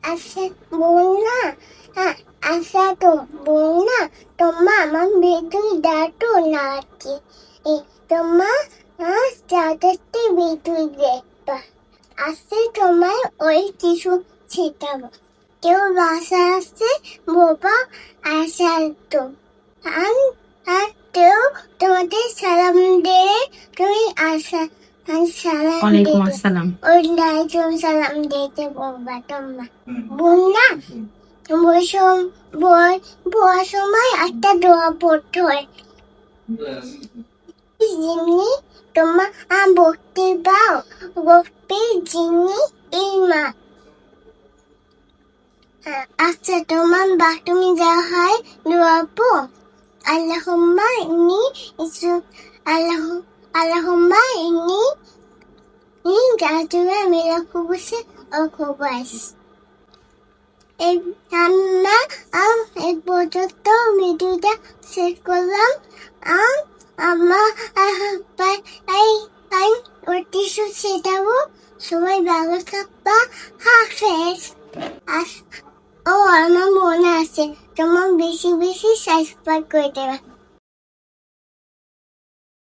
আচ্ছা বোন না আচ্ছা তো বোন না তোমার আমার ভিডিও ডাটো না কি তোমার চাটাতে ভিডিও দেখবা আসছে তোমার ওই কিছু শেখাবো কেউ বাসা আসছে বাবা আসা তো আর কেউ তোমাদের সালাম দিয়ে তুমি আসা সালাম ওয়ালাইকুম দিতে আসসালাম। ওয়ালাইকুম সালাম দিতে বলবা তোমার বোন না বড় সময় একটা দোয়া পড়তে হয় যিনি তোমার ভক্তি পাও ভক্তি যিনি এই মা আচ্ছা তোমার বাথরুমে যাওয়া হয় দোয়া পো আল্লাহুম্মা ইন্নি ইসু আল্লাহুম্মা ইন্নি জাতুয়া মেরা খুবসে ও খুবাস আমরা এক পর্যন্ত ভিডিওটা শেষ করলাম আমার অতিশু সেটাও সবাই ভালো থাকবা হাফেজ ও আমার মনে আছে তোমার বেশি বেশি সাবস্ক্রাইব করে দেবা।